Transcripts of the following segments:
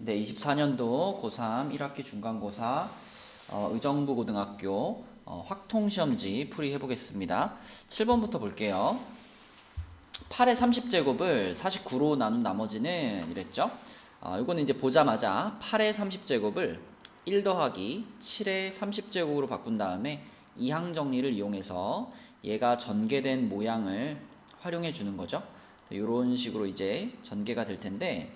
네, 24년도 고3 1학기 중간고사 의정부 고등학교 확통시험지 풀이 해보겠습니다. 7번부터 볼게요. 8의 30제곱을 49로 나눈 나머지는 이랬죠. 이거는 이제 보자마자 8의 30제곱을 1 더하기 7의 30제곱으로 바꾼 다음에 이항 정리를 이용해서 얘가 전개된 모양을 활용해 주는 거죠. 이런 식으로 이제 전개가 될 텐데,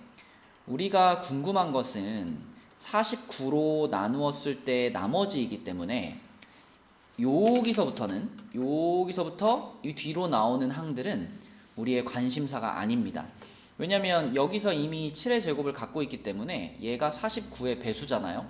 우리가 궁금한 것은 49로 나누었을 때 나머지이기 때문에 여기서부터 이 뒤로 나오는 항들은 우리의 관심사가 아닙니다. 왜냐면 여기서 이미 7의 제곱을 갖고 있기 때문에 얘가 49의 배수잖아요.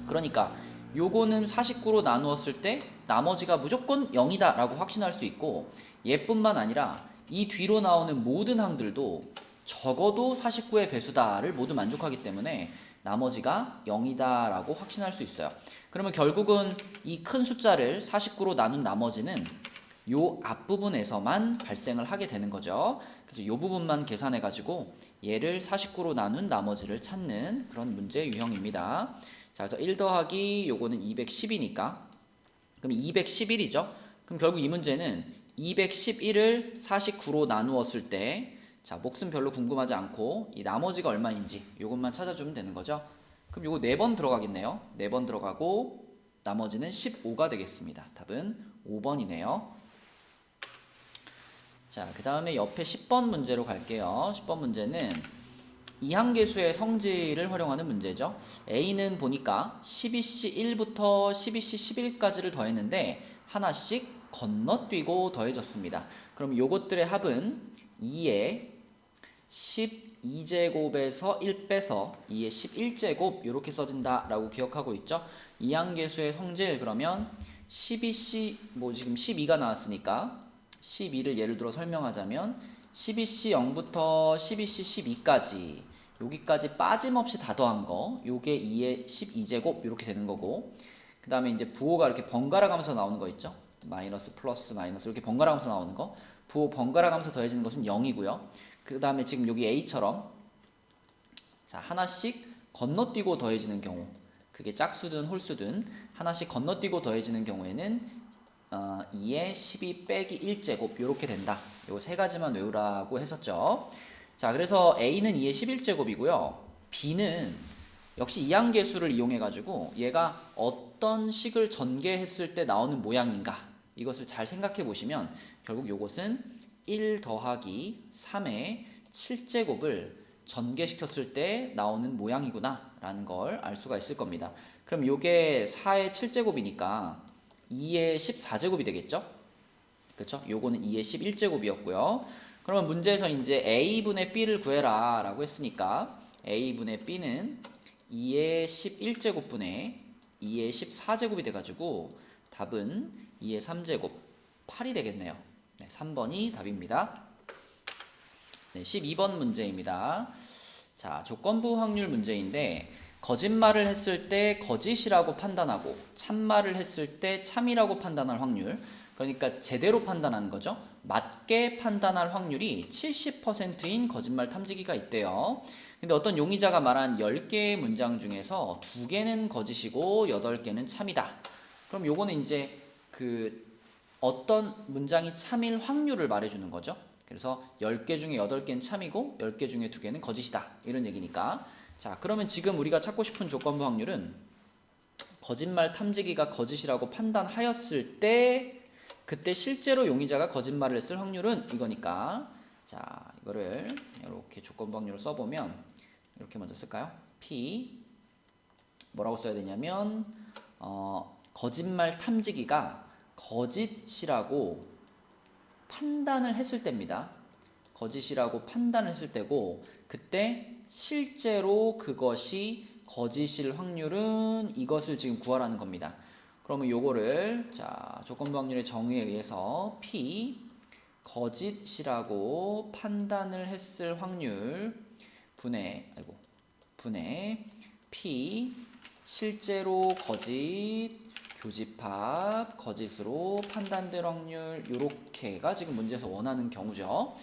그러니까 요거는 49로 나누었을 때 나머지가 무조건 0이다 라고 확신할 수 있고, 얘뿐만 아니라 이 뒤로 나오는 모든 항들도 적어도 49의 배수다를 모두 만족하기 때문에 나머지가 0이다 라고 확신할 수 있어요. 그러면 결국은 이 큰 숫자를 49로 나눈 나머지는 요 앞부분에서만 발생을 하게 되는 거죠. 그래서 요 부분만 계산해 가지고 얘를 49로 나눈 나머지를 찾는 그런 문제 유형입니다. 자, 그래서 1 더하기 요거는 210이니까 그럼 211이죠. 그럼 결국 이 문제는 211을 49로 나누었을 때, 자, 몫은 별로 궁금하지 않고 이 나머지가 얼마인지 요것만 찾아주면 되는 거죠. 그럼 요거 4번 들어가겠네요. 4번 들어가고 나머지는 15가 되겠습니다. 답은 5번이네요. 자, 그 다음에 옆에 10번 문제로 갈게요. 10번 문제는 이항계수의 성질을 활용하는 문제죠. A는 보니까 12C 1부터 12C 11까지를 더했는데 하나씩 건너뛰고 더해졌습니다. 그럼 요것들의 합은 2의 12제곱에서 1 빼서 2의 11제곱 이렇게 써진다 라고 기억하고 있죠. 이항계수의 성질, 그러면 12C 지금 12가 나왔으니까 12를 예를 들어 설명하자면 12C 0부터 12C 12까지 여기까지 빠짐없이 다 더한 거, 요게 2의 12제곱 이렇게 되는 거고, 그 다음에 이제 부호가 이렇게 번갈아 가면서 나오는 거 있죠. 마이너스 플러스 마이너스 이렇게 번갈아 가면서 나오는 거, 부호 번갈아 가면서 더해지는 것은 0이고요. 그 다음에 지금 여기 A처럼 자, 하나씩 건너뛰고 더해지는 경우, 그게 짝수든 홀수든 하나씩 건너뛰고 더해지는 경우에는 2의 12 빼기 1제곱 이렇게 된다. 요 세 가지만 외우라고 했었죠. 자, 그래서 A는 2의 11제곱이고요. B는 역시 이항계수를 이용해 가지고 얘가 어떤 식을 전개했을 때 나오는 모양인가, 이것을 잘 생각해 보시면 결국 요것은 1 더하기 3의 7제곱을 전개시켰을 때 나오는 모양이구나 라는 걸 알 수가 있을 겁니다. 그럼 요게 4의 7제곱이니까 2의 14제곱이 되겠죠? 그렇죠? 요거는 2의 11제곱이었고요. 그러면 문제에서 이제 A분의 B를 구해라 라고 했으니까 A분의 B는 2의 11제곱분의 2의 14제곱이 돼가지고 답은 2의 3제곱 8이 되겠네요. 네, 3번이 답입니다. 네, 12번 문제입니다. 자, 조건부 확률 문제인데, 거짓말을 했을 때 거짓이라고 판단하고 참말을 했을 때 참이라고 판단할 확률, 그러니까 제대로 판단하는 거죠. 맞게 판단할 확률이 70%인 거짓말 탐지기가 있대요. 근데 어떤 용의자가 말한 10개의 문장 중에서 2개는 거짓이고 8개는 참이다. 그럼 요거는 이제 어떤 문장이 참일 확률을 말해주는 거죠. 그래서 10개 중에 8개는 참이고 10개 중에 2개는 거짓이다, 이런 얘기니까. 자, 그러면 지금 우리가 찾고 싶은 조건부 확률은 거짓말 탐지기가 거짓이라고 판단하였을 때, 그때 실제로 용의자가 거짓말을 했을 확률은 이거니까, 자, 이거를 이렇게 조건부 확률을 써보면 이렇게 먼저 쓸까요? P 뭐라고 써야 되냐면 거짓말 탐지기가 거짓이라고 판단을 했을 때입니다. 거짓이라고 판단을 했을 때고, 그때 실제로 그것이 거짓일 확률은 이것을 지금 구하라는 겁니다. 그러면 요거를 자, 조건부 확률의 정의에 의해서 P 거짓이라고 판단을 했을 확률 분의 P 실제로 거짓 교집합 거짓으로 판단될 확률, 요렇게가 지금 문제에서 원하는 경우죠.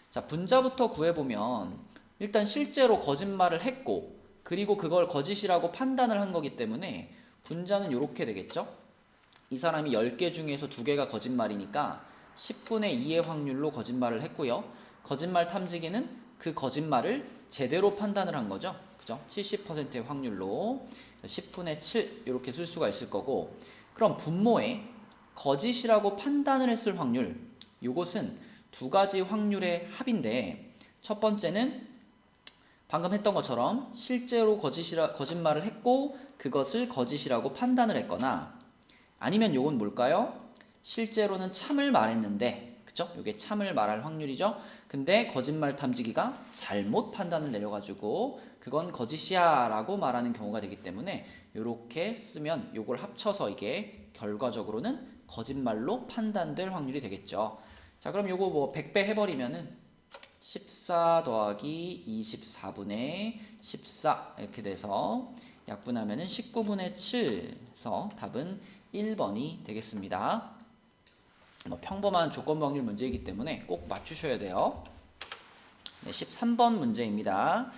자, 분자부터 구해보면 일단 실제로 거짓말을 했고 그리고 그걸 거짓이라고 판단을 한 거기 때문에 분자는 이렇게 되겠죠. 이 사람이 10개 중에서 2개가 거짓말이니까 10분의 2의 확률로 거짓말을 했고요. 거짓말 탐지기는 그 거짓말을 제대로 판단을 한 거죠. 그죠? 70%의 확률로 10분의 7 이렇게 쓸 수가 있을 거고, 그럼 분모에 거짓이라고 판단을 했을 확률, 이것은 두 가지 확률의 합인데, 첫 번째는 방금 했던 것처럼 실제로 거짓말을 했고 그것을 거짓이라고 판단을 했거나, 아니면 요건 뭘까요? 실제로는 참을 말했는데, 그쵸? 요게 참을 말할 확률이죠. 근데 거짓말 탐지기가 잘못 판단을 내려가지고 그건 거짓이야 라고 말하는 경우가 되기 때문에, 요렇게 쓰면 요걸 합쳐서 이게 결과적으로는 거짓말로 판단될 확률이 되겠죠. 자, 그럼 요거 뭐 100배 해버리면은 14 더하기 24분의 14 이렇게 돼서 약분하면은 19분의 7에서 답은 1번이 되겠습니다. 뭐 평범한 조건부 확률 문제이기 때문에 꼭 맞추셔야 돼요. 네, 13번 문제입니다.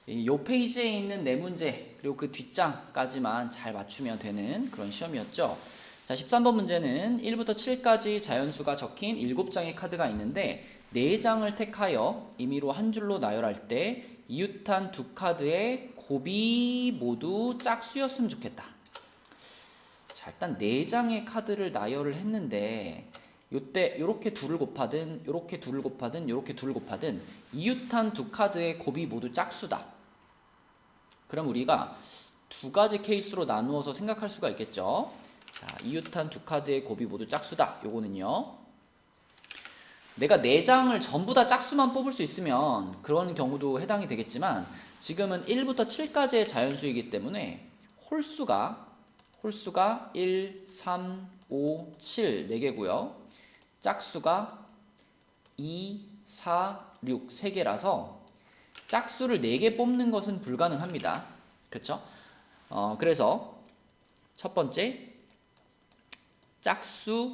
이 페이지에 있는 네 문제 그리고 그 뒷장까지만 잘 맞추면 되는 그런 시험이었죠. 자, 13번 문제는 1부터 7까지 자연수가 적힌 7장의 카드가 있는데 4장을 택하여 임의로 한 줄로 나열할 때 이웃한 두 카드의 곱이 모두 짝수였으면 좋겠다. 자, 일단 4장의 카드를 나열을 했는데 요때 요렇게 둘을 곱하든 요렇게 둘을 곱하든 요렇게 둘을 곱하든 이웃한 두 카드의 곱이 모두 짝수다. 그럼 우리가 두 가지 케이스로 나누어서 생각할 수가 있겠죠. 자, 이웃한 두 카드의 곱이 모두 짝수다. 요거는요, 내가 4장을 전부 다 짝수만 뽑을 수 있으면 그런 경우도 해당이 되겠지만, 지금은 1부터 7까지의 자연수이기 때문에 홀수가 1, 3, 5, 7 4개고요. 짝수가 2, 4, 6 3개라서 짝수를 4개 뽑는 것은 불가능합니다. 그렇죠? 그래서 첫 번째, 짝수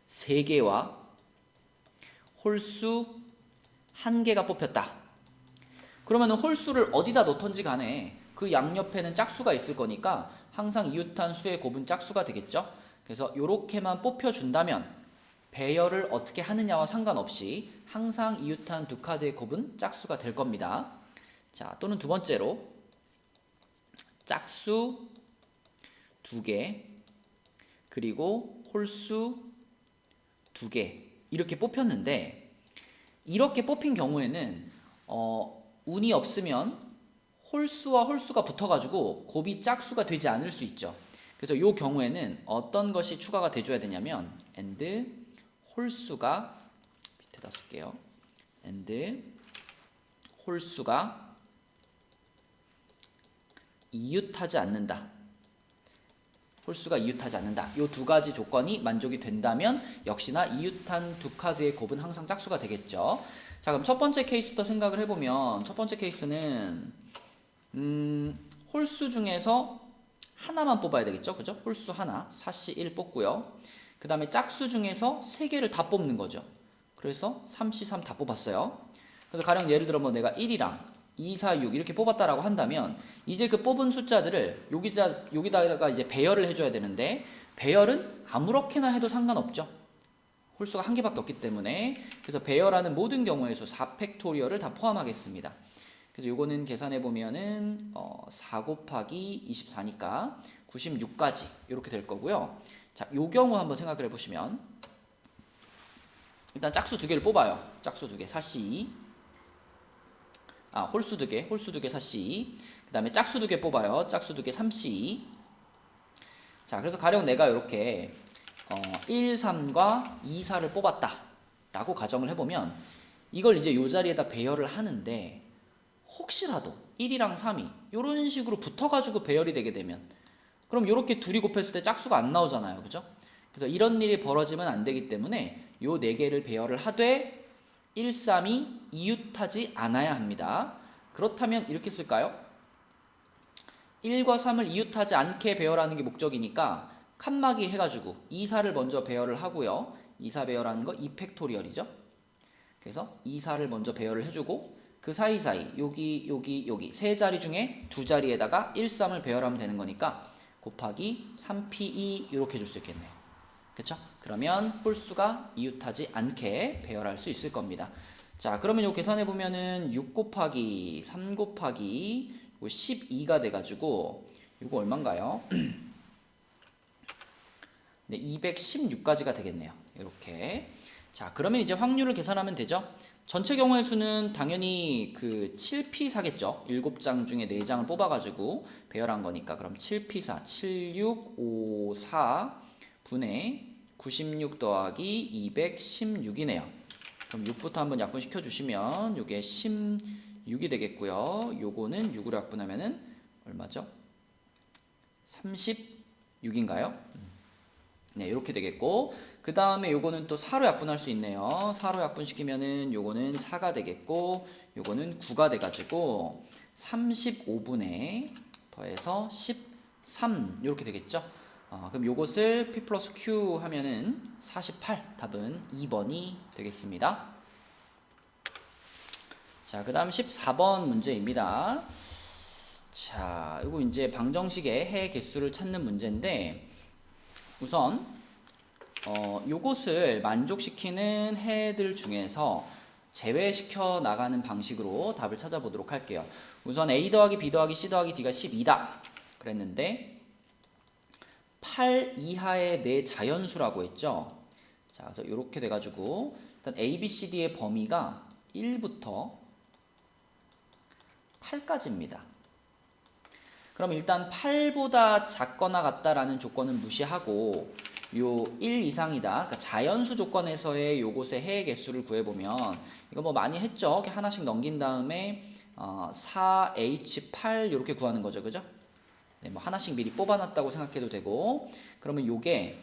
3개와 홀수 1개가 뽑혔다. 그러면 홀수를 어디다 넣던지 간에 그 양옆에는 짝수가 있을 거니까 항상 이웃한 수의 곱은 짝수가 되겠죠. 그래서 이렇게만 뽑혀준다면 배열을 어떻게 하느냐와 상관없이 항상 이웃한 두 카드의 곱은 짝수가 될 겁니다. 자, 또는 두 번째로 짝수 2개 그리고 홀수 2개 이렇게 뽑혔는데, 이렇게 뽑힌 경우에는 운이 없으면 홀수와 홀수가 붙어가지고 곱이 짝수가 되지 않을 수 있죠. 그래서 이 경우에는 어떤 것이 추가가 돼줘야 되냐면 and 홀수가, 밑에다 쓸게요. and 홀수가 이웃하지 않는다. 홀수가 이웃하지 않는다. 이 두 가지 조건이 만족이 된다면 역시나 이웃한 두 카드의 곱은 항상 짝수가 되겠죠. 자, 그럼 첫 번째 케이스부터 생각을 해보면, 첫 번째 케이스는 홀수 중에서 하나만 뽑아야 되겠죠. 그죠? 홀수 하나, 4C 1 뽑고요. 그 다음에 짝수 중에서 3개를 다 뽑는 거죠. 그래서 3C 3 다 뽑았어요. 그래서 가령 예를 들어 뭐 내가 1이랑 2, 4, 6 이렇게 뽑았다라고 한다면 이제 그 뽑은 숫자들을 여기다가 이제 배열을 해줘야 되는데, 배열은 아무렇게나 해도 상관없죠. 홀수가 1개밖에 없기 때문에. 그래서 배열하는 모든 경우의 수 4팩토리얼을 다 포함하겠습니다. 그래서 요거는 계산해 보면은 4 곱하기 24니까 96까지 이렇게 될 거고요. 자, 요 경우 한번 생각을 해보시면 일단 짝수 2개를 뽑아요. 짝수 2개 4C, 홀수 2개 4C, 그 다음에 짝수 2개 뽑아요. 짝수 2개 3C. 자, 그래서 가령 내가 이렇게 1, 3과 2, 4를 뽑았다 라고 가정을 해보면 이걸 이제 요 자리에다 배열을 하는데, 혹시라도 1이랑 3이 이런 식으로 붙어가지고 배열이 되게 되면 그럼 이렇게 둘이 곱했을 때 짝수가 안 나오잖아요. 그죠? 그래서 이런 일이 벌어지면 안 되기 때문에 요 4개를 배열을 하되 1, 3이 이웃하지 않아야 합니다. 그렇다면 이렇게 쓸까요? 1과 3을 이웃하지 않게 배열하는 게 목적이니까 칸막이 해가지고 2, 4를 먼저 배열을 하고요. 2, 4 배열하는 거 2팩토리얼이죠. 그래서 2, 4를 먼저 배열을 해주고 그 사이사이 여기 세 자리 중에 두 자리에다가 1, 3을 배열하면 되는 거니까 곱하기 3P2 이렇게 줄 수 있겠네요. 그쵸? 그러면 홀수가 이웃하지 않게 배열할 수 있을 겁니다. 자, 그러면 요 계산해 보면은 6 곱하기 3 곱하기 12가 돼가지고 이거 얼마인가요? 네, 216까지가 되겠네요. 이렇게. 자, 그러면 이제 확률을 계산하면 되죠. 전체 경우의 수는 당연히 그 7P4겠죠. 7장 중에 4장을 뽑아가지고 배열한 거니까. 그럼 7P4, 7654 분의 96 더하기 216이네요. 그럼 6부터 한번 약분시켜 주시면 요게 16이 되겠고요. 요거는 6으로 약분하면은 얼마죠? 36인가요? 네, 이렇게 되겠고, 그 다음에 요거는 또 4로 약분할 수 있네요. 4로 약분시키면은 요거는 4가 되겠고, 요거는 9가 돼가지고 35분에 더해서 13 이렇게 되겠죠. 그럼 요것을 P 플러스 Q 하면은 48, 답은 2번이 되겠습니다. 자, 그 다음 14번 문제입니다. 자, 이거 이제 방정식의 해 개수를 찾는 문제인데, 우선 요것을 만족시키는 해들 중에서 제외시켜 나가는 방식으로 답을 찾아보도록 할게요. 우선 A 더하기 B 더하기 C 더하기 D가 12다 그랬는데 8 이하의 네 자연수라고 했죠. 자, 그래서 이렇게 돼가지고 일단 A, B, C, D의 범위가 1부터 8까지입니다. 그럼 일단 8보다 작거나 같다라는 조건은 무시하고 요 1 이상이다. 그러니까 자연수 조건에서의 요것의 해의 개수를 구해보면 이거 뭐 많이 했죠. 이렇게 하나씩 넘긴 다음에 4H8 이렇게 구하는 거죠. 그죠? 네, 뭐 하나씩 미리 뽑아놨다고 생각해도 되고 그러면 요게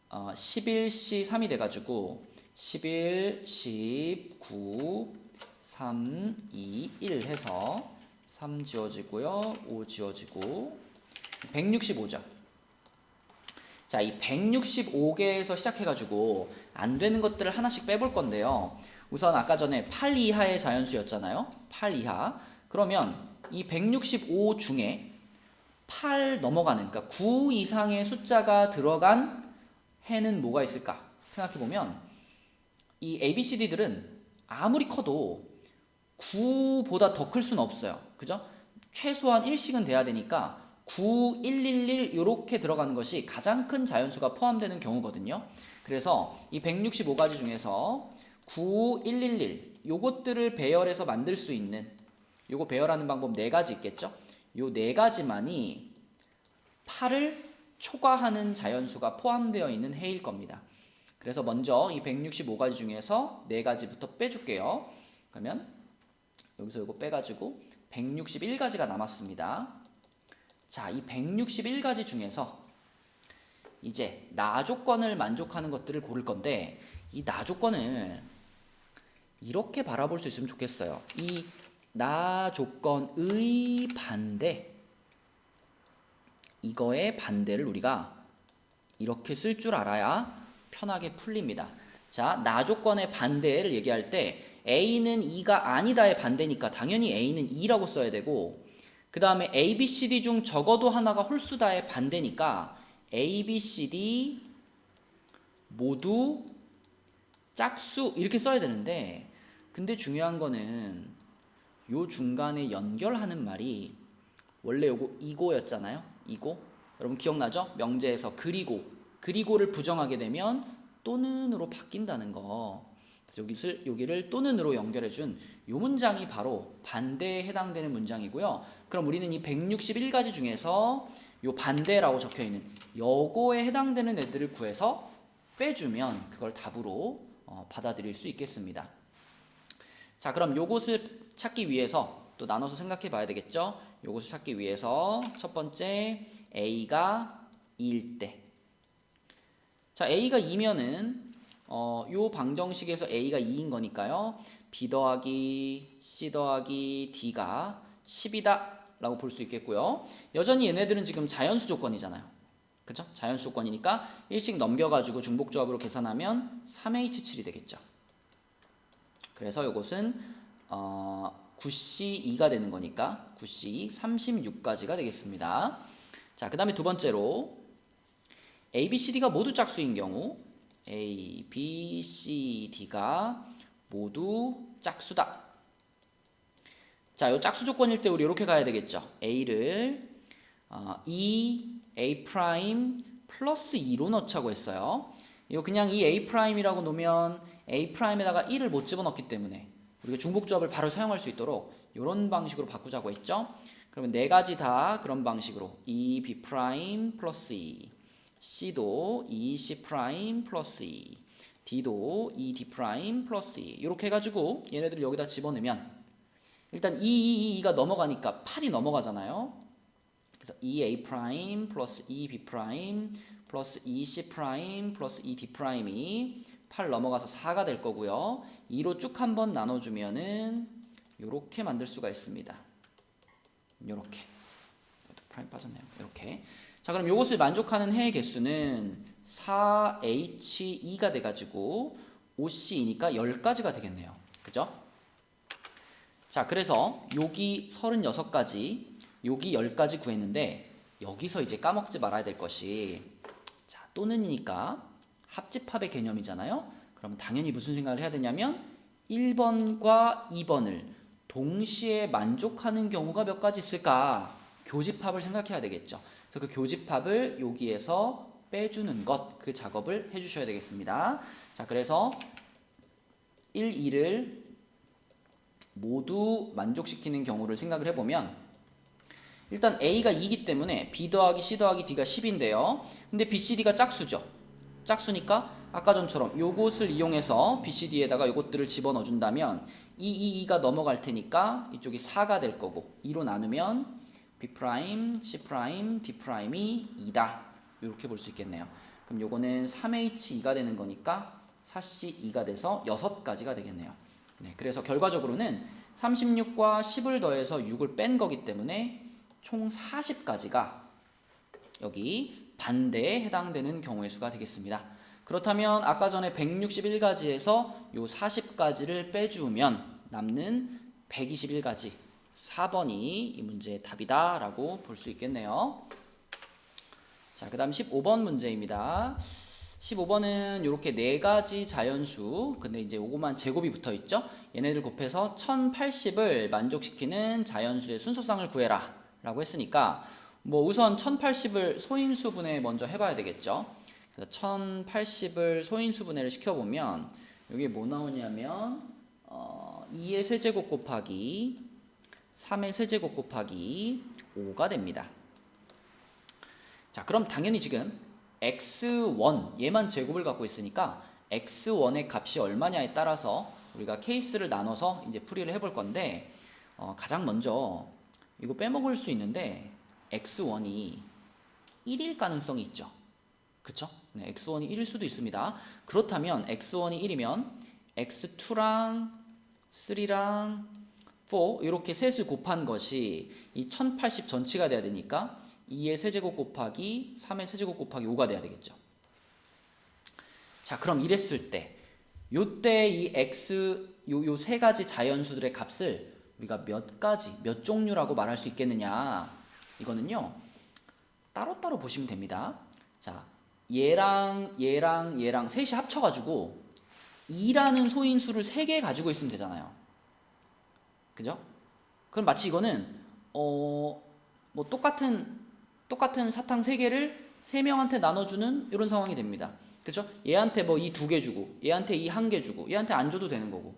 11C3이 돼가지고 11, 19, 3, 2, 1 해서 3 지워지고요. 5 지워지고 165죠. 자, 이 165개에서 시작해가지고 안 되는 것들을 하나씩 빼볼 건데요. 우선 아까 전에 8 이하의 자연수였잖아요. 8 이하. 그러면 이 165 중에 8 넘어가는, 그러니까 9 이상의 숫자가 들어간 해는 뭐가 있을까? 생각해보면 이 ABCD들은 아무리 커도 9보다 더 클 수는 없어요. 그죠? 최소한 1씩은 돼야 되니까 9, 111 이렇게 들어가는 것이 가장 큰 자연수가 포함되는 경우거든요. 그래서 이 165가지 중에서 9, 111 요것들을 배열해서 만들 수 있는 요거 배열하는 방법 4가지 있겠죠? 요 4가지만이 8을 초과하는 자연수가 포함되어 있는 해일 겁니다. 그래서 먼저 이 165가지 중에서 4가지부터 빼줄게요. 그러면 여기서 이거 빼가지고 161가지가 남았습니다. 자, 이 161가지 중에서 이제 나 조건을 만족하는 것들을 고를 건데 이 나 조건을 이렇게 바라볼 수 있으면 좋겠어요. 이 나 조건의 반대, 이거의 반대를 우리가 이렇게 쓸 줄 알아야 편하게 풀립니다. 자, 나 조건의 반대를 얘기할 때 A는 2가 아니다의 반대니까 당연히 A는 2라고 써야 되고 그 다음에 A, B, C, D 중 적어도 하나가 홀수다의 반대니까 A, B, C, D 모두 짝수 이렇게 써야 되는데 근데 중요한 거는 요 중간에 연결하는 말이 원래 요거 이고였잖아요. 이고. 여러분 기억나죠? 명제에서 그리고를 부정하게 되면 또는으로 바뀐다는 거. 여기를 또는으로 연결해준 요 문장이 바로 반대에 해당되는 문장이고요. 그럼 우리는 이 161가지 중에서 요 반대라고 적혀있는 요거에 해당되는 애들을 구해서 빼주면 그걸 답으로 받아들일 수 있겠습니다. 자, 그럼 요것을 찾기 위해서 또 나눠서 생각해 봐야 되겠죠? 요것을 찾기 위해서 첫 번째 A가 2일 때 자, A가 2면은 요 방정식에서 A가 2인 거니까요. B 더하기 C 더하기 D가 10이다 라고 볼 수 있겠고요. 여전히 얘네들은 지금 자연수 조건이잖아요. 그쵸? 자연수 조건이니까 1씩 넘겨가지고 중복조합으로 계산하면 3H7이 되겠죠. 그래서 요것은 9C2가 되는 거니까 9C 36까지가 되겠습니다. 자, 그 다음에 두 번째로 A, B, C, D가 모두 짝수인 경우 A, B, C, D가 모두 짝수다. 자, 요 짝수 조건일 때 우리 이렇게 가야 되겠죠. A를 A 프라임 플러스 2로 넣자고 했어요. 이거 그냥 이 A 프라임이라고 놓으면 A 프라임에다가 1을 못 집어넣기 때문에 우리가 중복조합을 바로 사용할 수 있도록 이런 방식으로 바꾸자고 했죠. 그러면 네 가지 다 그런 방식으로 E B 프라임 플러스 2, C도 E C 프라임 플러스 2, D도 E D 프라임 플러스 2 이렇게 해가지고 얘네들 여기다 집어넣으면 일단 2가 넘어가니까 8이 넘어가잖아요. 그래서 EA 프라임 플러스 EB 프라임 플러스 EC 프라임 플러스 ED 프라임이 8 넘어가서 4가 될 거고요. 2로 쭉 한번 나눠주면은 이렇게 만들 수가 있습니다. 이렇게 프라임 빠졌네요. 이렇게. 자, 그럼 이것을 만족하는 해의 개수는 4H2가 돼가지고 5C2니까 10가지가 되겠네요. 그죠? 자, 그래서 여기 36가지, 여기 10가지 구했는데 여기서 이제 까먹지 말아야 될 것이 자, 또는이니까 합집합의 개념이잖아요. 그러면 당연히 무슨 생각을 해야 되냐면 1번과 2번을 동시에 만족하는 경우가 몇 가지 있을까? 교집합을 생각해야 되겠죠. 그래서 그 교집합을 여기에서 빼주는 것, 그 작업을 해주셔야 되겠습니다. 자, 그래서 1, 2를 모두 만족시키는 경우를 생각을 해보면 일단 A가 2이기 때문에 B 더하기 C 더하기 D가 10인데요. 근데 B, C, D가 짝수죠. 짝수니까 아까 전처럼 요것을 이용해서 B, C, D에다가 요것들을 집어넣어 준다면 2가 넘어갈 테니까 이쪽이 4가 될 거고 2로 나누면 B', C', D'이 2다. 이렇게 볼 수 있겠네요. 그럼 요거는 3H2가 되는 거니까 4C2가 돼서 6가지가 되겠네요. 네, 그래서 결과적으로는 36과 10을 더해서 6을 뺀 거기 때문에 총 40가지가 여기 반대에 해당되는 경우의 수가 되겠습니다. 그렇다면 아까 전에 161가지에서 요 40가지를 빼주면 남는 121가지 4번이 이 문제의 답이다 라고 볼 수 있겠네요. 자, 그 다음 15번 문제입니다. 15번은 이렇게 네 가지 자연수, 근데 이제 요거만 제곱이 붙어 있죠. 얘네들 곱해서 1080을 만족시키는 자연수의 순서상을 구해라 라고 했으니까 뭐 우선 1080을 소인수분해 먼저 해봐야 되겠죠. 그래서 1080을 소인수분해를 시켜보면 여기 뭐 나오냐면 2의 세제곱 곱하기 3의 세제곱 곱하기 5가 됩니다. 자, 그럼 당연히 지금 x1 얘만 제곱을 갖고 있으니까 x1의 값이 얼마냐에 따라서 우리가 케이스를 나눠서 이제 풀이를 해볼 건데 가장 먼저 이거 빼먹을 수 있는데 x1이 1일 가능성이 있죠. 그쵸? 네, x1이 1일 수도 있습니다. 그렇다면 x1이 1이면 x2랑 3랑 4 이렇게 셋을 곱한 것이 이 1080 전치가 돼야 되니까 2의 세제곱 곱하기 3의 세제곱 곱하기 5가 돼야 되겠죠. 자, 그럼 이랬을 때 요때 이 x 요 세 가지 자연수들의 값을 우리가 몇 가지, 몇 종류라고 말할 수 있겠느냐? 이거는요. 따로따로 보시면 됩니다. 자, 얘랑 셋이 합쳐 가지고 2라는 소인수를 3개 가지고 있으면 되잖아요. 그죠? 그럼 마치 이거는 뭐 똑같은 사탕 3개를 3명한테 나눠주는 이런 상황이 됩니다. 그죠? 얘한테 뭐 이 2개 주고 얘한테 이 1개 주고 얘한테 안 줘도 되는 거고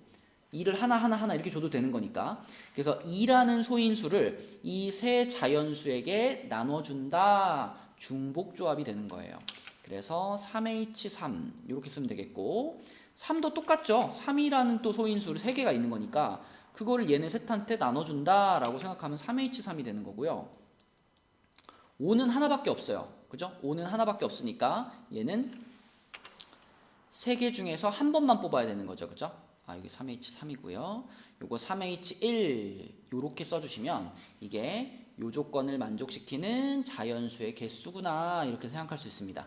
2를 하나 이렇게 줘도 되는 거니까 그래서 2라는 소인수를 이 세 자연수에게 나눠준다 중복조합이 되는 거예요. 그래서 3H3 이렇게 쓰면 되겠고 3도 똑같죠. 3이라는 또 소인수를 3개가 있는 거니까 그거를 얘네 셋한테 나눠준다 라고 생각하면 3H3이 되는 거고요. 5는 하나밖에 없어요. 그죠? 5는 하나밖에 없으니까 얘는 3개 중에서 한 번만 뽑아야 되는 거죠. 그죠? 여기 3H3이고요. 요거 3H1 요렇게 써주시면 이게 요 조건을 만족시키는 자연수의 개수구나 이렇게 생각할 수 있습니다.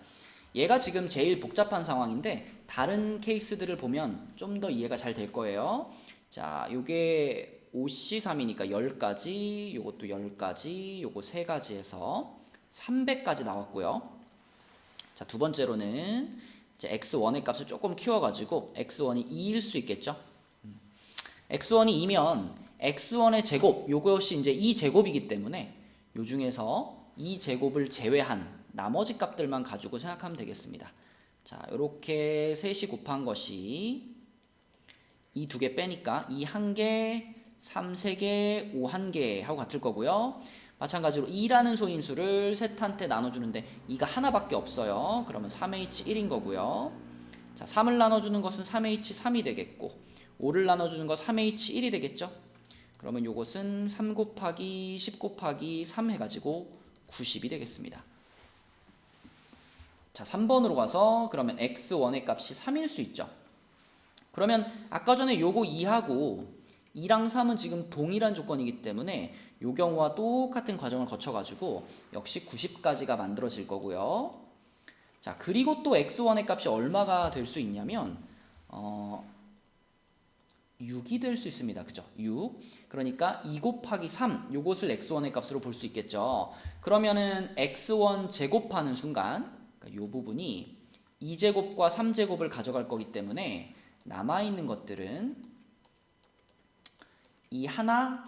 얘가 지금 제일 복잡한 상황인데 다른 케이스들을 보면 좀 더 이해가 잘 될 거예요. 자, 요게 5C3이니까 10가지, 요것도 10가지, 요거 3가지 해서 300까지 나왔고요. 자, 두 번째로는 이제 x1의 값을 조금 키워가지고 x1이 2일 수 있겠죠. x1이 2면 x1의 제곱, 요것이 이제 2제곱이기 때문에 요 중에서 2제곱을 제외한 나머지 값들만 가지고 생각하면 되겠습니다. 자, 요렇게 셋이 곱한 것이 이 두 개 빼니까 2 1개, 3 3개, 5 1개 하고 같을 거고요. 마찬가지로 2라는 소인수를 셋한테 나눠주는데 2가 하나밖에 없어요. 그러면 3H1인 거고요. 자, 3을 나눠주는 것은 3H3이 되겠고 5를 나눠주는 것 3H1이 되겠죠. 그러면 요것은 3 곱하기 10 곱하기 3 해가지고 90이 되겠습니다. 자, 3번으로 가서 그러면 x1의 값이 3일 수 있죠. 그러면 아까 전에 요거 2하고 2랑 3은 지금 동일한 조건이기 때문에 요 경우와 똑같은 과정을 거쳐가지고 역시 90까지가 만들어질 거고요. 자, 그리고 또 x1의 값이 얼마가 될 수 있냐면 6이 될 수 있습니다. 그죠? 6. 그러니까 2 곱하기 3 요것을 x1의 값으로 볼 수 있겠죠. 그러면은 x1 제곱하는 순간 그러니까 요 부분이 2제곱과 3제곱을 가져갈 거기 때문에 남아있는 것들은 2 하나,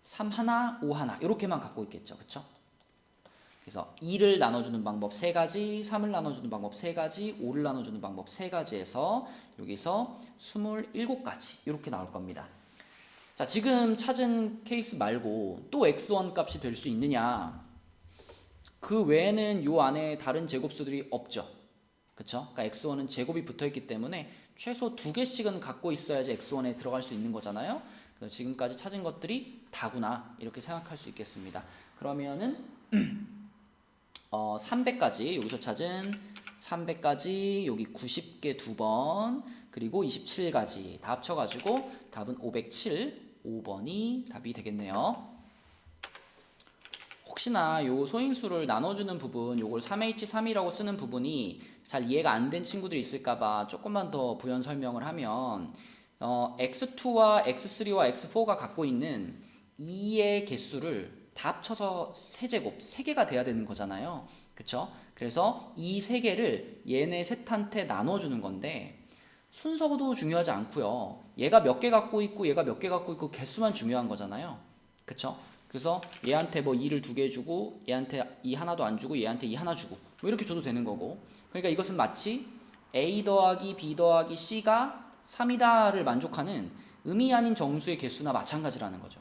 3 하나, 5 하나 이렇게만 갖고 있겠죠. 그쵸? 그래서 2를 나눠주는 방법 3가지, 3을 나눠주는 방법 3가지, 5를 나눠주는 방법 3가지 해서 여기서 27가지 이렇게 나올 겁니다. 자, 지금 찾은 케이스 말고 또 x1 값이 될 수 있느냐? 그 외에는 요 안에 다른 제곱수들이 없죠. 그쵸? 그러니까 x1은 제곱이 붙어있기 때문에 최소 2개씩은 갖고 있어야지 x1에 들어갈 수 있는 거잖아요. 그래서 지금까지 찾은 것들이 다구나 이렇게 생각할 수 있겠습니다. 그러면은 300까지 여기서 찾은 300까지 여기 90개 2번 그리고 27가지 다 합쳐가지고 답은 507 5번이 답이 되겠네요. 혹시나 요 소인수를 나눠주는 부분 요걸 3H3이라고 쓰는 부분이 잘 이해가 안 된 친구들이 있을까봐 조금만 더 부연 설명을 하면 x2와 x3와 x4가 갖고 있는 2의 개수를 다 합쳐서 세제곱 3개가 돼야 되는 거잖아요. 그쵸? 그래서 이 3개를 얘네 셋한테 나눠주는 건데 순서도 중요하지 않고요. 얘가 몇 개 갖고 있고 얘가 몇 개 갖고 있고 개수만 중요한 거잖아요. 그쵸? 그래서 얘한테 뭐 2를 2개 주고 얘한테 2 하나도 안 주고 얘한테 2 하나 주고 뭐 이렇게 줘도 되는 거고. 그러니까 이것은 마치 A 더하기 B 더하기 C가 3이다를 만족하는 의미 아닌 정수의 개수나 마찬가지라는 거죠.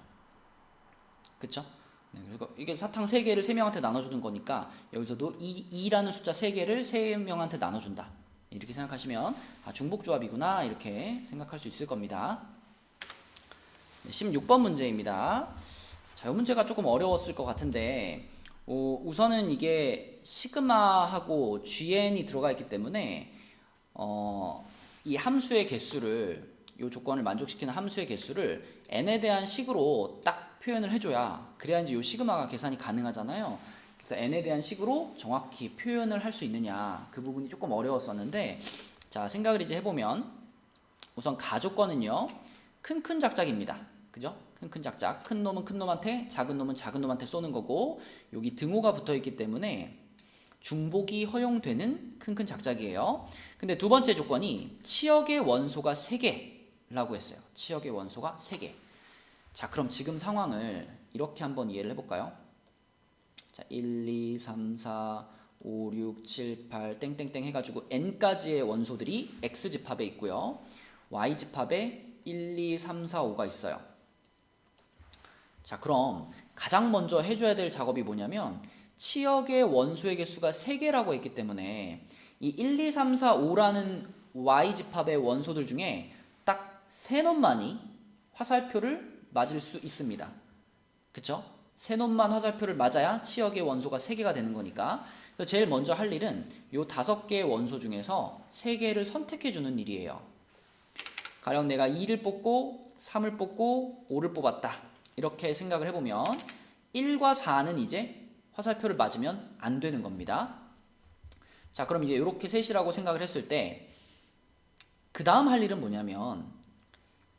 그쵸? 네, 그래서 이게 사탕 3개를 3명한테 나눠주는 거니까 여기서도 2라는 숫자 3개를 3명한테 나눠준다. 이렇게 생각하시면 중복조합이구나 이렇게 생각할 수 있을 겁니다. 네, 16번 문제입니다. 자, 이 문제가 조금 어려웠을 것 같은데 우선은 이게 시그마하고 GN이 들어가 있기 때문에 이 함수의 개수를 이 조건을 만족시키는 함수의 개수를 n에 대한 식으로 딱 표현을 해줘야 그래야 이제 이 시그마가 계산이 가능하잖아요. 그래서 n에 대한 식으로 정확히 표현을 할 수 있느냐 그 부분이 조금 어려웠었는데 자 생각을 이제 해보면 우선 가조건은요 큰 작작입니다. 그죠? 큰 작작. 큰 놈은 큰 놈한테 작은 놈은 작은 놈한테 쏘는 거고 여기 등호가 붙어있기 때문에 중복이 허용되는 큰 작작이에요. 근데 두 번째 조건이 치역의 원소가 3개라고 했어요. 치역의 원소가 3개. 자, 그럼 지금 상황을 이렇게 한번 이해를 해볼까요? 자, 1, 2, 3, 4, 5, 6, 7, 8 땡땡땡 해가지고 n까지의 원소들이 x집합에 있고요. y집합에 1, 2, 3, 4, 5가 있어요. 자, 그럼 가장 먼저 해줘야 될 작업이 뭐냐면 치역의 원소의 개수가 3개라고 했기 때문에 이 1, 2, 3, 4, 5라는 y집합의 원소들 중에 딱 3놈만이 화살표를 맞을 수 있습니다. 그쵸? 3놈만 화살표를 맞아야 치역의 원소가 3개가 되는 거니까 그래서 제일 먼저 할 일은 이 5개의 원소 중에서 3개를 선택해주는 일이에요. 가령 내가 2를 뽑고 3을 뽑고 5를 뽑았다. 이렇게 생각을 해보면 1과 4는 이제 화살표를 맞으면 안 되는 겁니다. 자, 그럼 이제 이렇게 셋이라고 생각을 했을 때 그 다음 할 일은 뭐냐면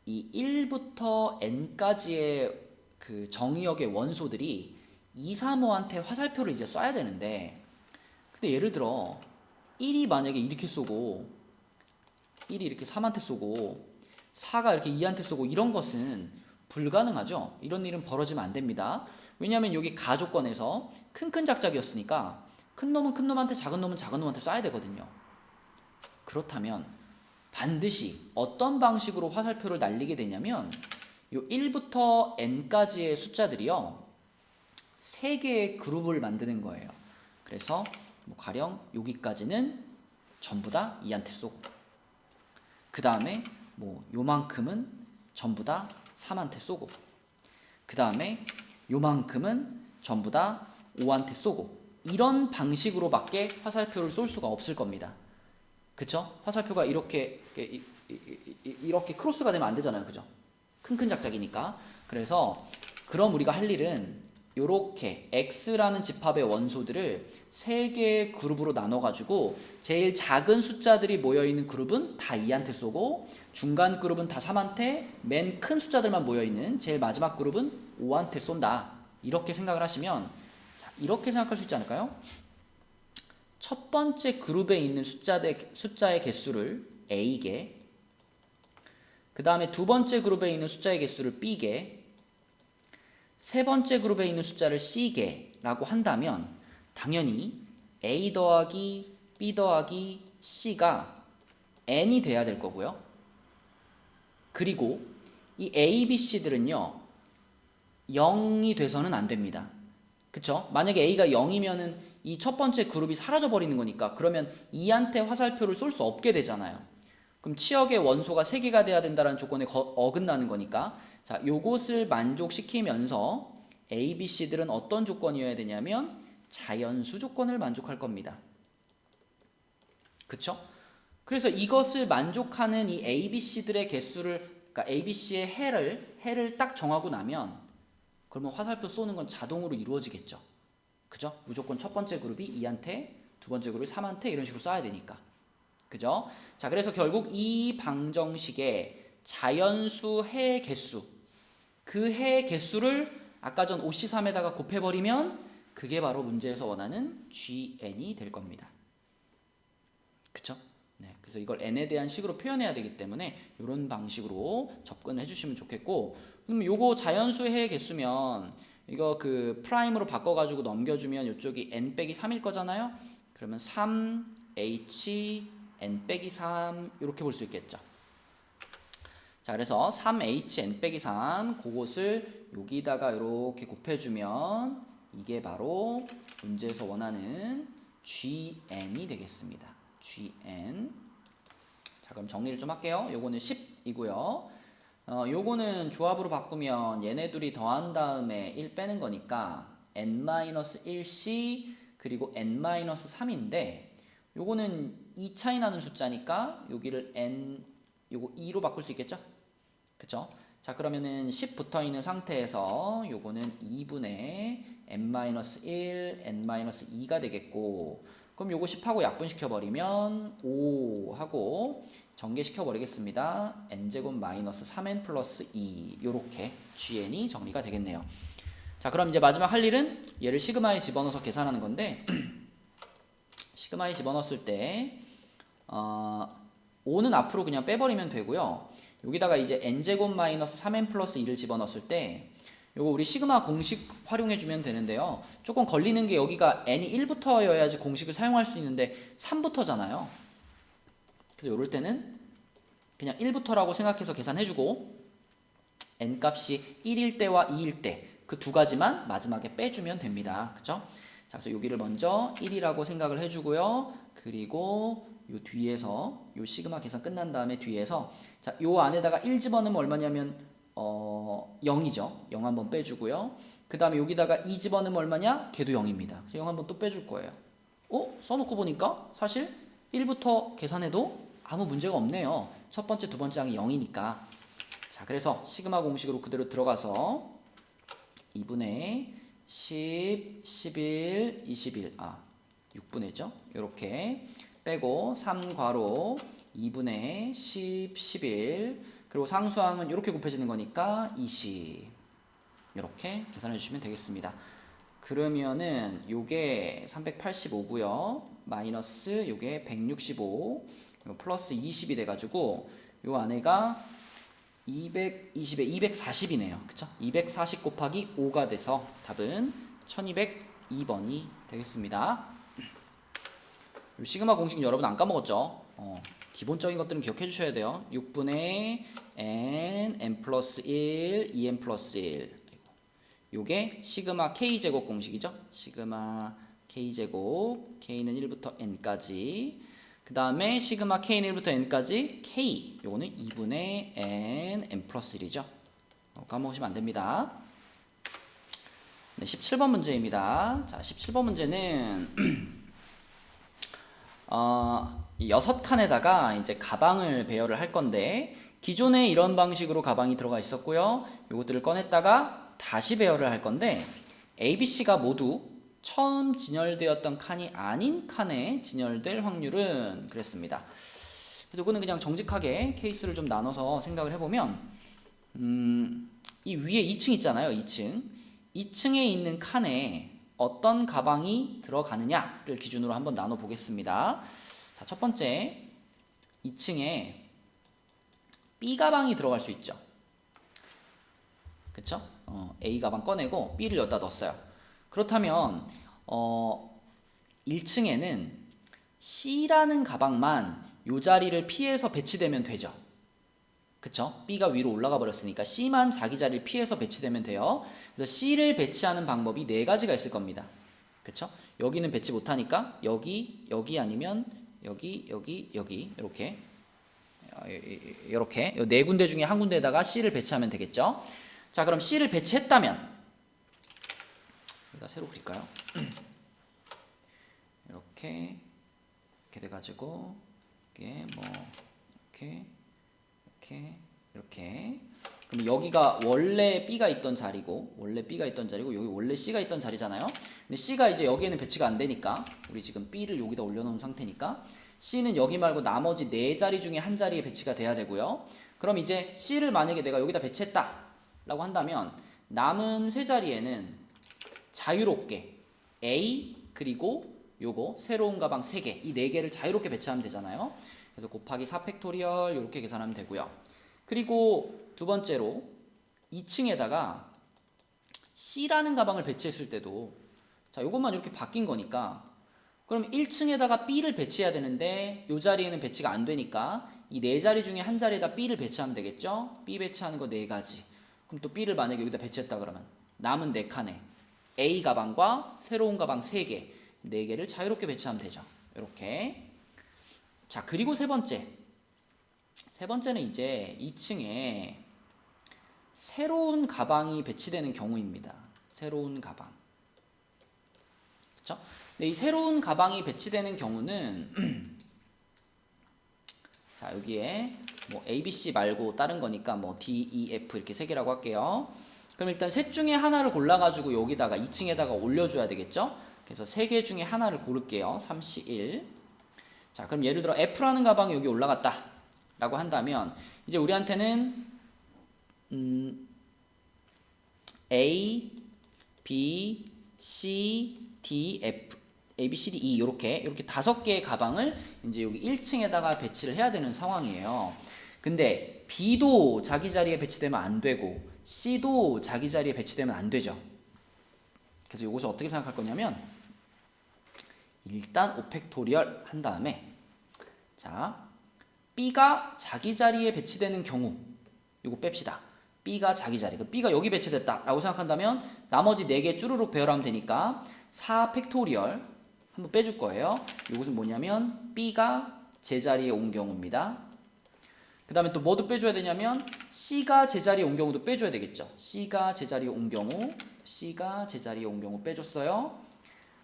이 1부터 n까지의 그 정의역의 원소들이 2, 3, 5한테 화살표를 이제 쏴야 되는데, 근데 예를 들어 1이 만약에 이렇게 쏘고 1이 이렇게 3한테 쏘고 4가 이렇게 2한테 쏘고 이런 것은 불가능하죠. 이런 일은 벌어지면 안 됩니다. 왜냐하면 여기 가조건에서 큰 작작이었으니까 큰 놈은 큰 놈한테 작은 놈은 작은 놈한테 쏴야 되거든요. 그렇다면 반드시 어떤 방식으로 화살표를 날리게 되냐면 요 1부터 n까지의 숫자들이요 3개의 그룹을 만드는 거예요. 그래서 뭐 가령 여기까지는 전부 다 2한테 쏘고, 그 다음에 뭐 요만큼은 전부 다 3한테 쏘고, 그 다음에 요만큼은 전부 다 5한테 쏘고, 이런 방식으로밖에 화살표를 쏠 수가 없을 겁니다. 그쵸? 화살표가 이렇게 크로스가 되면 안 되잖아요. 그죠? 큰 작작이니까. 그래서 그럼 우리가 할 일은 요렇게 X라는 집합의 원소들을 3개의 그룹으로 나눠가지고 제일 작은 숫자들이 모여있는 그룹은 다 2한테 쏘고, 중간 그룹은 다 3한테, 맨 큰 숫자들만 모여있는 제일 마지막 그룹은 5한테 쏜다. 이렇게 생각을 하시면, 자, 이렇게 생각할 수 있지 않을까요? 첫 번째 그룹에 있는 숫자의 개수를 A개, 그 다음에 두 번째 그룹에 있는 숫자의 개수를 B개, 세 번째 그룹에 있는 숫자를 C개라고 한다면 당연히 A 더하기 B 더하기 C가 N이 돼야 될 거고요. 그리고 이 A, B, C들은요 0이 돼서는 안 됩니다. 그쵸? 만약에 A가 0이면은 이 첫 번째 그룹이 사라져 버리는 거니까, 그러면 2한테 화살표를 쏠 수 없게 되잖아요. 그럼 치역의 원소가 3개가 돼야 된다는 조건에 어긋나는 거니까, 자, 요것을 만족시키면서 A, B, C들은 어떤 조건이어야 되냐면 자연수 조건을 만족할 겁니다. 그쵸? 그래서 이것을 만족하는 이 A, B, C들의 개수를, 그러니까 A, B, C의 해를 딱 정하고 나면 그러면 화살표 쏘는 건 자동으로 이루어지겠죠. 그죠? 무조건 첫 번째 그룹이 2한테, 두 번째 그룹이 3한테 이런 식으로 쏴야 되니까. 그죠? 자, 그래서 결국 이 방정식의 자연수 해 개수, 그 해 개수를 아까 전 5C3에다가 곱해버리면 그게 바로 문제에서 원하는 GN이 될 겁니다. 그쵸? 네, 그래서 이걸 n에 대한 식으로 표현해야 되기 때문에 이런 방식으로 접근해 주시면 좋겠고, 그럼 요거 자연수 해 개수면 이거 그 프라임으로 바꿔가지고 넘겨주면 이쪽이 n 빼기 3일 거잖아요. 그러면 3h n 빼기 3 이렇게 볼 수 있겠죠. 자, 그래서 3h n 빼기 3 그것을 여기다가 이렇게 곱해주면 이게 바로 문제에서 원하는 GN이 되겠습니다. GN. 자, 그럼 정리를 좀 할게요. 요거는 10이고요. 요거는 조합으로 바꾸면 얘네 둘이 더한 다음에 1 빼는 거니까 n-1c 그리고 n-3인데, 요거는 2 차이 나는 숫자니까 여기를 n 요거 2로 바꿀 수 있겠죠? 그쵸? 자, 그러면은 10 붙어 있는 상태에서 요거는 2분의 n-1, n-2가 되겠고, 그럼 요거 10하고 약분시켜 버리면 5 하고 전개시켜 버리겠습니다. n제곱 마이너스 3n 플러스 2 요렇게 GN이 정리가 되겠네요. 자, 그럼 이제 마지막 할 일은 얘를 시그마에 집어넣어서 계산하는 건데 시그마에 집어넣었을 때 5는 앞으로 그냥 빼버리면 되고요. 여기다가 이제 n제곱 마이너스 3n 플러스 2를 집어넣었을 때 요거 우리 시그마 공식 활용해주면 되는데요. 조금 걸리는 게 여기가 n이 1부터여야지 공식을 사용할 수 있는데 3부터잖아요. 그래서 이럴 때는 그냥 1부터라고 생각해서 계산해주고 n 값이 1일 때와 2일 때 그 두 가지만 마지막에 빼주면 됩니다. 그쵸? 자, 그래서 여기를 먼저 1이라고 생각을 해주고요. 그리고 요 뒤에서 요 시그마 계산 끝난 다음에 뒤에서 자, 요 안에다가 1 집어넣으면 얼마냐면 0이죠. 0 한번 빼주고요. 그 다음에 여기다가 2 집어넣으면 얼마냐? 걔도 0입니다. 그래서 0 한번 또 빼줄 거예요. 써놓고 보니까 사실 1부터 계산해도 아무 문제가 없네요. 첫 번째, 두 번째 항이 0이니까. 자, 그래서 시그마 공식으로 그대로 들어가서 2분의 10, 11, 21, 6분의죠. 이렇게 빼고 3괄호 2분의 10, 11, 그리고 상수항은 이렇게 곱해지는 거니까 20. 이렇게 계산해 주시면 되겠습니다. 그러면은 요게 385고요. 마이너스 요게 165, 플러스 20이 돼가지고 요 안에가 220에 240이네요. 그쵸? 240 곱하기 5가 돼서 답은 1202번이 되겠습니다. 요 시그마 공식 여러분 안 까먹었죠? 기본적인 것들은 기억해 주셔야 돼요. 6분의 n 플러스 1, 2n 플러스 1. 요게 시그마 k제곱 공식이죠. 시그마 k제곱, k는 1부터 n까지. 그 다음에 시그마 k는 1부터 n까지 k, 요거는 2분의 n 플러스 1이죠. 까먹으시면 안 됩니다. 네, 17번 문제입니다. 자, 17번 문제는 6칸에다가 이제 가방을 배열을 할 건데, 기존에 이런 방식으로 가방이 들어가 있었고요. 요것들을 꺼냈다가 다시 배열을 할 건데, A, B, C가 모두 처음 진열되었던 칸이 아닌 칸에 진열될 확률은 그랬습니다. 그래서 이거는 그냥 정직하게 케이스를 좀 나눠서 생각을 해보면, 이 위에 2층 있잖아요. 2층에 있는 칸에 어떤 가방이 들어가느냐를 기준으로 한번 나눠 보겠습니다. 자, 첫 번째, 2층에 B 가방이 들어갈 수 있죠. 그쵸? A 가방 꺼내고 B를 여기다 넣었어요. 그렇다면 1층에는 C라는 가방만 이 자리를 피해서 배치되면 되죠. 그쵸? B가 위로 올라가 버렸으니까 C만 자기 자리를 피해서 배치되면 돼요. 그래서 C를 배치하는 방법이 4가지가 있을 겁니다. 그쵸? 여기는 배치 못하니까 여기, 여기 아니면 여기, 여기, 여기 이렇게 이렇게 4군데 중에 한 군데에다가 C를 배치하면 되겠죠. 자, 그럼 C를 배치했다면 여기다 새로 그릴까요? 이렇게 돼가지고 이게 뭐 이렇게 그럼 여기가 원래 B가 있던 자리고 여기 원래 C가 있던 자리잖아요. 근데 C가 이제 여기에는 배치가 안 되니까 우리 지금 B를 여기다 올려놓은 상태니까 C는 여기 말고 나머지 4자리 중에 한 자리에 배치가 돼야 되고요. 그럼 이제 C를 만약에 내가 여기다 배치했다 라고 한다면 남은 3자리에는 자유롭게 A 그리고 요거 새로운 가방 3개, 이 4개를 자유롭게 배치하면 되잖아요. 그래서 곱하기 4팩토리얼 이렇게 계산하면 되고요. 그리고 두 번째로 2층에다가 C라는 가방을 배치했을 때도 자, 요것만 이렇게 바뀐 거니까 그럼 1층에다가 B를 배치해야 되는데 이 자리에는 배치가 안 되니까 이 4자리 중에 한 자리에다 B를 배치하면 되겠죠? B 배치하는 거 4가지. 그럼 또 B를 만약에 여기다 배치했다 그러면 남은 4칸에 A 가방과 새로운 가방 3개, 4개를 자유롭게 배치하면 되죠. 이렇게. 자, 그리고 세 번째는 이제 2층에 새로운 가방이 배치되는 경우입니다. 새로운 가방. 그렇죠? 근데 이 새로운 가방이 배치되는 경우는 자, 여기에 뭐 A, B, C 말고 다른 거니까 뭐 D, E, F 이렇게 3개라고 할게요. 그럼 일단 셋 중에 하나를 골라가지고 여기다가 2층에다가 올려줘야 되겠죠? 그래서 3개 중에 하나를 고를게요. 3, C, 1. 자, 그럼 예를 들어 F라는 가방이 여기 올라갔다 라고 한다면 이제 우리한테는 A, B, C, D, F, A, B, C, D, E 이렇게 5개의 가방을 이제 여기 1층에다가 배치를 해야 되는 상황이에요. 근데 B도 자기 자리에 배치되면 안 되고 C도 자기 자리에 배치되면 안 되죠. 그래서 이것을 어떻게 생각할 거냐면 일단 5팩토리얼 한 다음에 자, B가 자기 자리에 배치되는 경우 이거 뺍시다. B가 자기 자리, B가 여기 배치됐다 라고 생각한다면 나머지 4개 쭈루룩 배열하면 되니까 4팩토리얼 한번 빼줄 거예요. 이것은 뭐냐면 B가 제자리에 온 경우입니다. 그 다음에 또 뭐도 빼줘야 되냐면 C가 제자리에 온 경우도 빼줘야 되겠죠. C가 제자리에 온 경우 빼줬어요.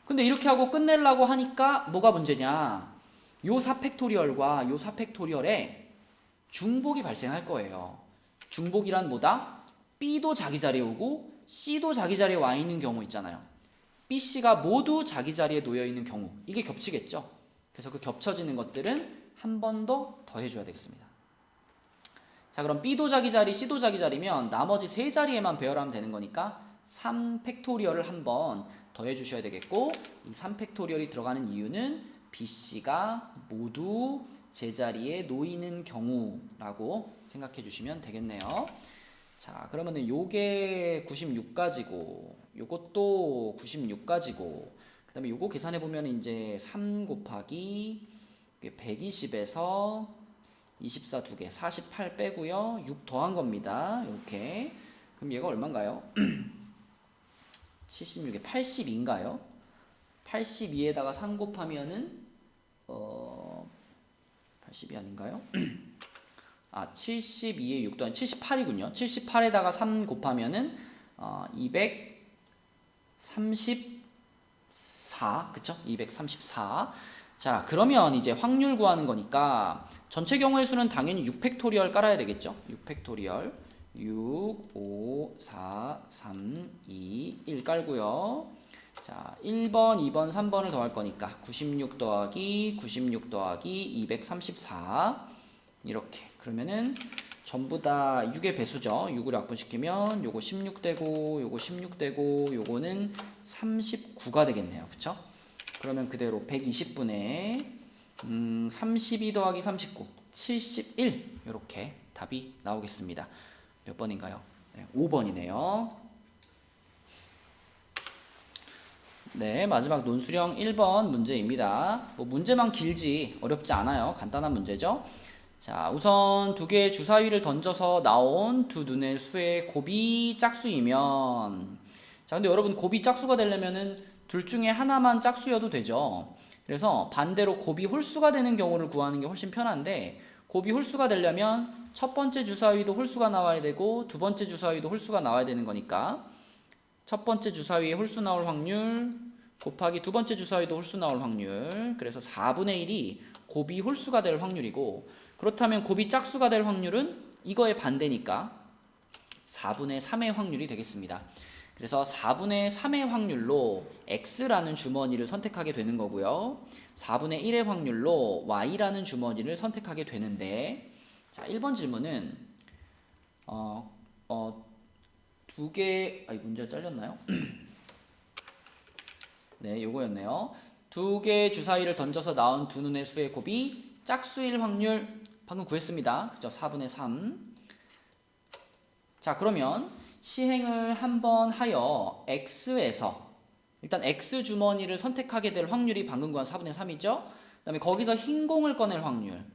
근데 이렇게 하고 끝내려고 하니까 뭐가 문제냐, 요 4팩토리얼과 요 4팩토리얼에 중복이 발생할 거예요. 중복이란 뭐다? B도 자기 자리에 오고 C도 자기 자리에 와 있는 경우 있잖아요. B, C가 모두 자기 자리에 놓여 있는 경우, 이게 겹치겠죠. 그래서 그 겹쳐지는 것들은 한 번 더 더해줘야 되겠습니다. 자, 그럼 B도 자기 자리, C도 자기 자리면 나머지 세 자리에만 배열하면 되는 거니까 3팩토리얼을 한번 더해 주셔야 되겠고, 이 3팩토리얼이 들어가는 이유는 BC가 모두 제자리에 놓이는 경우라고 생각해 주시면 되겠네요. 자, 그러면은 요게 96가지고 요것도 96가지고 그 다음에 요거 계산해 보면 이제 3 곱하기 120에서 24 2개 48 빼고요 6 더한 겁니다. 이렇게. 그럼 얘가 얼마인가요? 76에 82인가요? 82에다가 3 곱하면은 82 아닌가요? 아, 72에 6 더한 78이군요. 78에다가 3 곱하면은 234, 그쵸? 234. 자, 그러면 이제 확률 구하는 거니까 전체 경우의 수는 당연히 6팩토리얼 깔아야 되겠죠? 6팩토리얼 6, 5, 4, 3, 2, 1 깔고요. 자, 1번, 2번, 3번을 더할 거니까 96 더하기 96 더하기 234 이렇게. 그러면은 전부 다 6의 배수죠. 6으로 약분시키면 요거 16 되고 요거 16 되고 요거는 39가 되겠네요. 그쵸? 그러면 그대로 120분의 32 더하기 39 71 이렇게 답이 나오겠습니다. 몇 번인가요? 네, 5번이네요. 네, 마지막 논술형 1번 문제입니다. 뭐 문제만 길지 어렵지 않아요. 간단한 문제죠. 자, 우선 두 개의 주사위를 던져서 나온 두 눈의 수의 곱이 짝수이면, 자, 근데 여러분 곱이 짝수가 되려면은 둘 중에 하나만 짝수여도 되죠. 그래서 반대로 곱이 홀수가 되는 경우를 구하는 게 훨씬 편한데, 곱이 홀수가 되려면 첫 번째 주사위도 홀수가 나와야 되고 두 번째 주사위도 홀수가 나와야 되는 거니까 첫 번째 주사위에 홀수 나올 확률 곱하기 두 번째 주사위도 홀수 나올 확률, 그래서 4분의 1이 곱이 홀수가 될 확률이고, 그렇다면 곱이 짝수가 될 확률은 이거의 반대니까 4분의 3의 확률이 되겠습니다. 그래서 4분의 3의 확률로 x라는 주머니를 선택하게 되는 거고요. 4분의 1의 확률로 y라는 주머니를 선택하게 되는데, 자, 1번 질문은 두 개, 문제가 잘렸나요? 네, 요거였네요. 두 개의 주사위를 던져서 나온 두 눈의 수의 곱이 짝수일 확률 방금 구했습니다. 그죠? 4분의 3. 자, 그러면 시행을 한번 하여 x에서 일단 x 주머니를 선택하게 될 확률이 방금 구한 4분의 3이죠. 그 다음에 거기서 흰 공을 꺼낼 확률.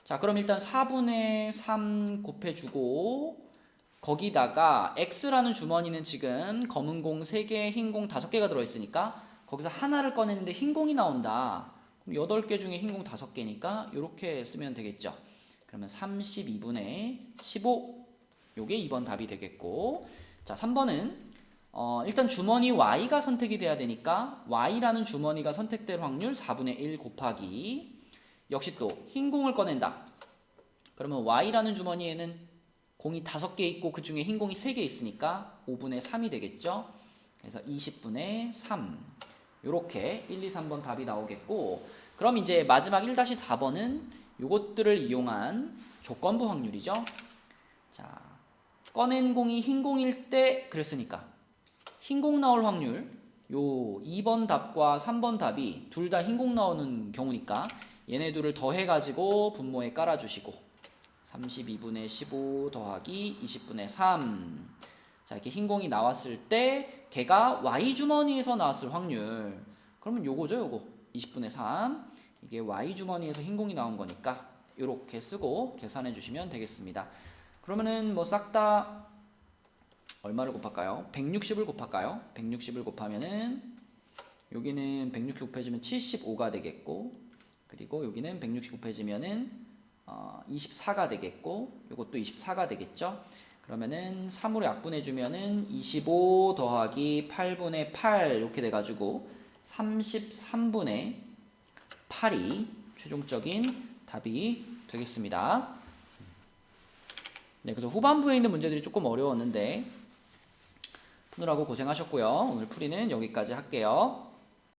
자, 그럼 일단 4분의 3 곱해주고 거기다가 x라는 주머니는 지금 검은 공 3개, 흰 공 5개가 들어있으니까 거기서 하나를 꺼내는데 흰 공이 나온다. 그럼 8개 중에 흰 공 5개니까 이렇게 쓰면 되겠죠. 그러면 32분의 15, 요게 2번 답이 되겠고, 자, 3번은 일단 주머니 y가 선택이 돼야 되니까 y라는 주머니가 선택될 확률 4분의 1 곱하기, 역시 또 흰 공을 꺼낸다. 그러면 y라는 주머니에는 공이 5개 있고 그 중에 흰 공이 3개 있으니까 5분의 3이 되겠죠. 그래서 20분의 3 요렇게 1, 2, 3번 답이 나오겠고, 그럼 이제 마지막 1-4번은 요것들을 이용한 조건부 확률이죠. 자, 꺼낸 공이 흰 공일 때 그랬으니까 흰 공 나올 확률, 요 2번 답과 3번 답이 둘 다 흰 공 나오는 경우니까 얘네 둘을 더해가지고 분모에 깔아주시고 32분의 15 더하기 20분의 3. 자, 이렇게 흰 공이 나왔을 때 걔가 Y주머니에서 나왔을 확률, 그러면 요거죠. 요거 20분의 3. 이게 Y주머니에서 흰 공이 나온 거니까 이렇게 쓰고 계산해 주시면 되겠습니다. 그러면은 뭐 싹 다 얼마를 곱할까요? 160을 곱할까요? 160을 곱하면은 여기는 160 곱해주면 75가 되겠고, 그리고 여기는 160 곱해주면은 24가 되겠고, 이것도 24가 되겠죠. 그러면은 3으로 약분해주면은 25 더하기 8분의 8 이렇게 돼가지고 33분의 8이 최종적인 답이 되겠습니다. 네, 그래서 후반부에 있는 문제들이 조금 어려웠는데 푸느라고 고생하셨고요. 오늘 풀이는 여기까지 할게요.